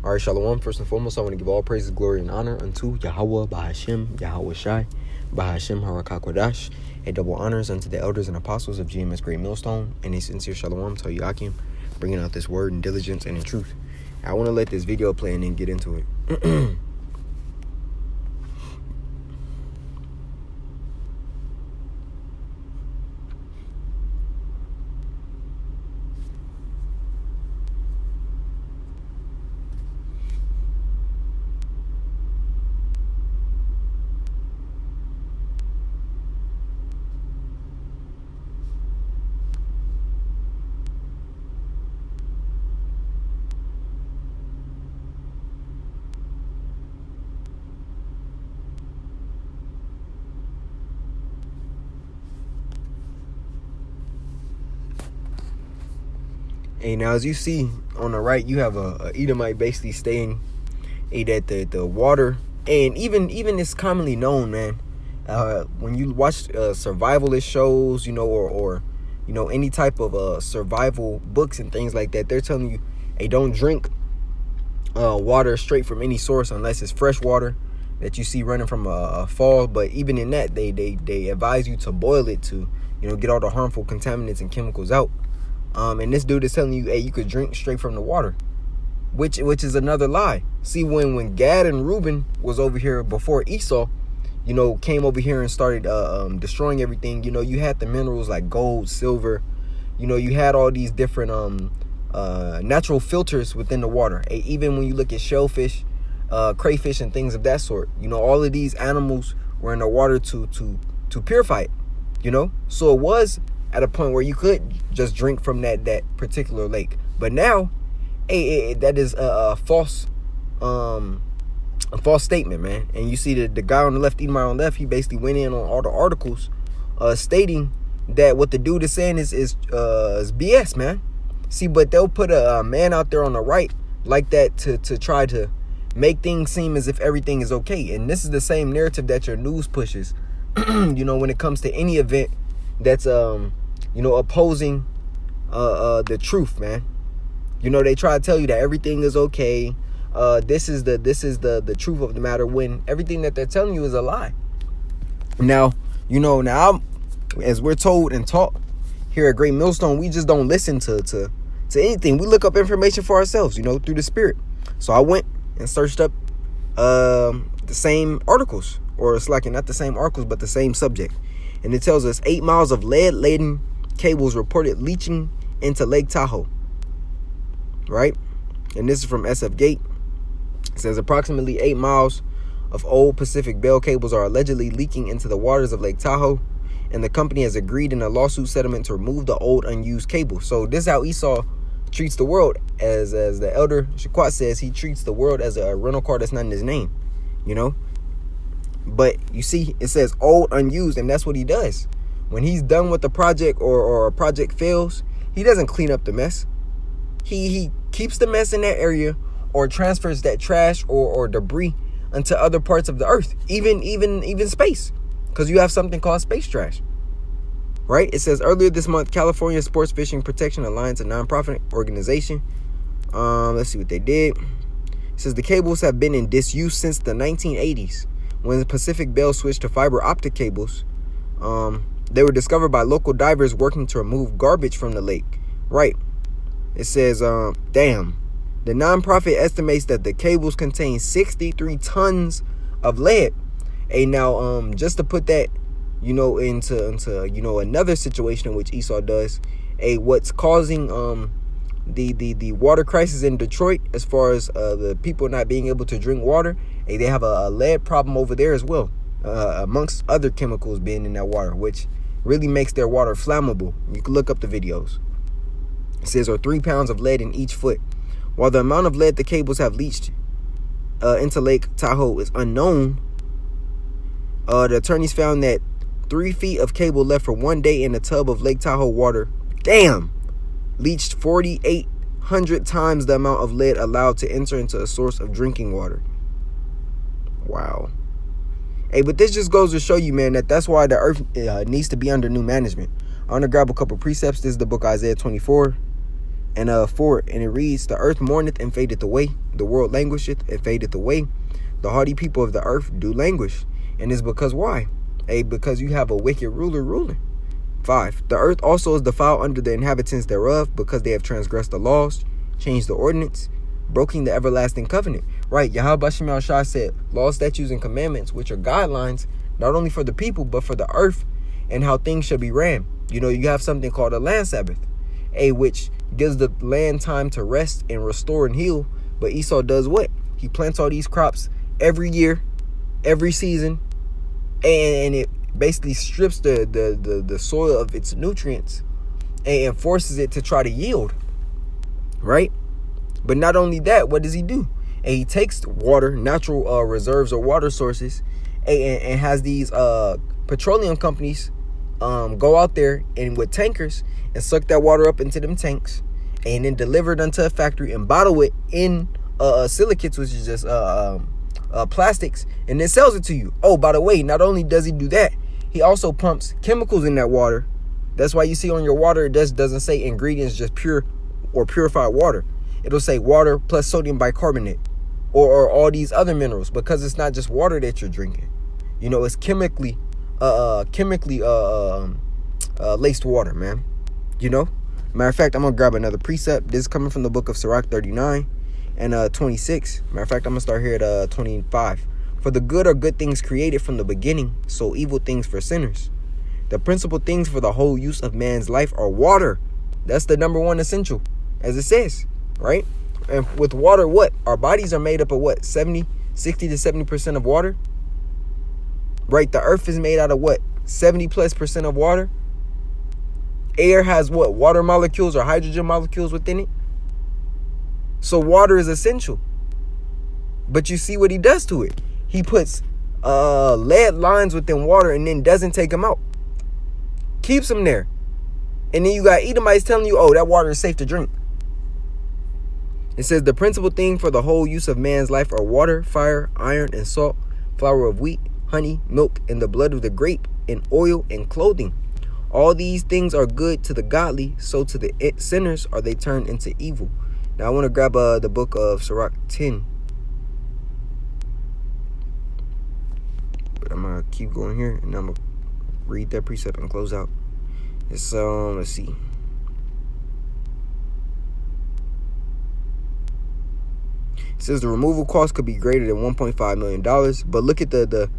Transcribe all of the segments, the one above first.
All right, Shalom. First and foremost, I want to give all praises, glory, and honor unto Yahweh, Bahashem, Yahweh Shai, Bahashem, Harakakwadash, and double honors unto the elders and apostles of GMS Great Millstone, and a sincere Shalom to Yakim, bringing out this word in diligence and in truth. I want to let this video play and then get into it. Hey, now as you see on the right, you have a Edomite basically stating that the water, and even it's commonly known, man, when you watch survivalist shows, or any type of survival books and things like that, they're telling you, hey, don't drink water straight from any source unless it's fresh water that you see running from a fall. But even in that, they advise you to boil it to get all the harmful contaminants and chemicals out. And this dude is telling you, hey, you could drink straight from the water, which is another lie. See, when Gad and Reuben was over here before Esau, came over here and started destroying everything. You had the minerals like gold, silver. You had all these different natural filters within the water. Even when you look at shellfish, crayfish, and things of that sort, all of these animals were in the water to purify it. So it was at a point where you could just drink from that particular lake. But now, that is a false statement, man. And you see the guy on the left, Edomite on the left, he basically went in on all the articles stating that what the dude is saying is BS, man. See, but they'll put a man out there on the right like that to try to make things seem as if everything is okay. And this is the same narrative that your news pushes, when it comes to any event that's opposing the truth, man. They try to tell you that everything is okay. This is the truth of the matter, when everything that they're telling you is a lie. Now, as we're told and taught here at Great Millstone, we just don't listen to anything. We look up information for ourselves, through the Spirit. So I went and searched up the same articles, or it's like not the same articles, but the same subject. And it tells us 8 miles of lead-laden cables reported leaching into Lake Tahoe, right? And this is from SF Gate. It says approximately 8 miles of old Pacific Bell cables are allegedly leaking into the waters of Lake Tahoe, and the company has agreed in a lawsuit settlement to remove the old unused cables. So this is how Esau treats the world. As the elder Shaquat says, he treats the world as a rental car that's not in his name, But you see, it says old unused, and that's what he does. When he's done with the project, or a project fails, he doesn't clean up the mess. He keeps the mess in that area, or transfers that trash or debris into other parts of the earth, even space, because you have something called space trash, right? It says earlier this month, California Sports Fishing Protection Alliance, a nonprofit organization, let's see what they did. It says the cables have been in disuse since the 1980s, when the Pacific Bell switched to fiber optic cables. They were discovered by local divers working to remove garbage from the lake. Right. It says, damn. The nonprofit estimates that the cables contain 63 tons of lead. And now, just to put that, into another situation in which Esau does, what's causing the water crisis in Detroit, as far as the people not being able to drink water, they have a lead problem over there as well, amongst other chemicals being in that water, which really makes their water flammable. You can look up the videos. It says, or 3 pounds of lead in each foot. While the amount of lead the cables have leached into Lake Tahoe is unknown, the attorneys found that 3 feet of cable left for 1 day in a tub of Lake Tahoe water, leached 4,800 times the amount of lead allowed to enter into a source of drinking water. Wow. Hey, but this just goes to show you, man, that's why the earth needs to be under new management. I want to grab a couple precepts. This is the book Isaiah 24. And 4, and it reads, the earth mourneth and fadeth away, the world languisheth and fadeth away, the hardy people of the earth do languish. And it's because why? Because you have a wicked ruler ruling. 5, the earth also is defiled under the inhabitants thereof, because they have transgressed the laws, changed the ordinance, broken the everlasting covenant. Right, Yahweh Bashem Yahushua said, laws, statutes, and commandments, which are guidelines, not only for the people, but for the earth, and how things should be ran. You know, you have something called a land Sabbath, which gives the land time to rest and restore and heal. But Esau does what? He plants all these crops every year, every season, and it basically strips the soil of its nutrients and forces it to try to yield, right? But not only that, what does he do? And he takes water, natural reserves or water sources, and has these petroleum companies go out there and with tankers and suck that water up into them tanks, and then deliver it unto a factory and bottle it in silicates, which is just plastics, and then sells it to you. Oh, by the way, not only does he do that, he also pumps chemicals in that water. That's why you see on your water, it doesn't say ingredients, just pure or purified water. It'll say water plus sodium bicarbonate or all these other minerals, because it's not just water that you're drinking. You know, it's chemically laced water, man. You know, matter of fact, I'm gonna grab another precept. This is coming from the book of Sirach 39 and 26. Matter of fact, I'm gonna start here at 25. For the good are good things created from the beginning, so evil things for sinners. The principal things for the whole use of man's life are water. That's the number one essential, as it says, right? And with water, what? Our bodies are made up of what? 60 to 70% of water, right? The earth is made out of what? 70+% of water. Air has what? Water molecules or hydrogen molecules within it. So water is essential. But you see what he does to it. He puts lead lines within water and then doesn't take them out. Keeps them there. And then you got Edomites telling you, oh, that water is safe to drink. It says the principal thing for the whole use of man's life are water, fire, iron, and salt, flour of wheat, honey, milk, and the blood of the grape, and oil, and clothing. All these things are good to the godly, so to the sinners are they turned into evil. Now I want to grab the book of Sirach 10. But I'm going to keep going here, and I'm going to read that precept and close out. It's, let's see. It says the removal cost could be greater than $1.5 million, but look at the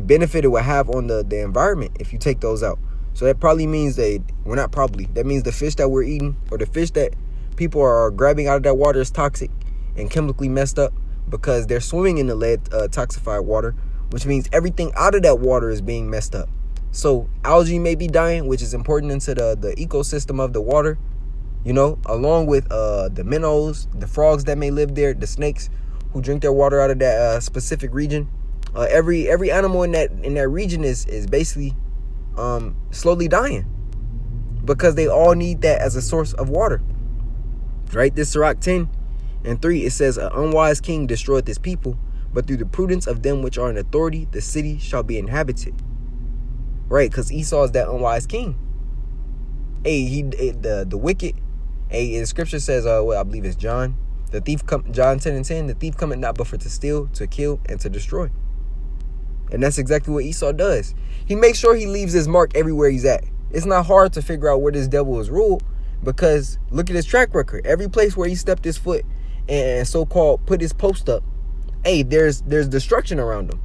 benefit it will have on the environment if you take those out. So that probably means that, well, not probably, that means the fish that we're eating or the fish that people are grabbing out of that water is toxic and chemically messed up because they're swimming in the lead toxified water, which means everything out of that water is being messed up. So algae may be dying, which is important into the ecosystem of the water, you know, along with the minnows, the frogs that may live there, the snakes who drink their water out of that specific region. Every animal in that region is basically slowly dying because they all need that as a source of water. Right? This Sirach 10 and 3, it says, an unwise king destroyeth his people, but through the prudence of them which are in authority, the city shall be inhabited. Right? Because Esau is that unwise king. The wicked. The scripture says, I believe it's John. John 10 and 10, the thief cometh not but for to steal, to kill, and to destroy. And that's exactly what Esau does. He makes sure he leaves his mark everywhere he's at. It's not hard to figure out where this devil is ruled because look at his track record. Every place where he stepped his foot and so-called put his post up, there's destruction around him.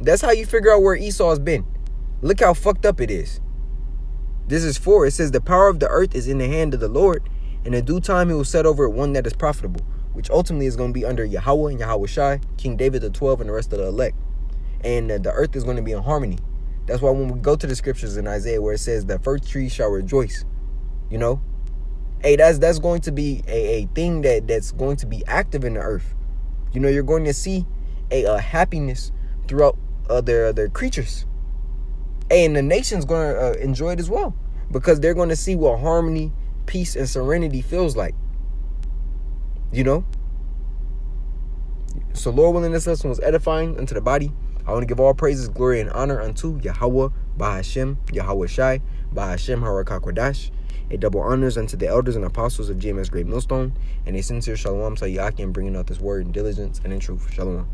That's how you figure out where Esau's been. Look how fucked up it is. This is 4. It says the power of the earth is in the hand of the Lord. In a due time, he will set over one that is profitable, which ultimately is going to be under Yahweh and Yahweh Shai, King David the 12, and the rest of the elect. And the earth is going to be in harmony. That's why when we go to the scriptures in Isaiah where it says the first tree shall rejoice, you know, that's going to be a thing that's going to be active in the earth. You know, you're going to see a happiness throughout their creatures. And the nation's going to enjoy it as well because they're going to see what harmony, peace, and serenity feels like. You know? So Lord willing, this lesson was edifying unto the body. I want to give all praises, glory, and honor unto Yahweh, Bahashem, Yahweh Shai, Bahashem, Harakakwadah. A double honors unto the elders and apostles of GMS Great Millstone, and a sincere shalom to Yaki in bringing out this word in diligence and in truth. Shalom.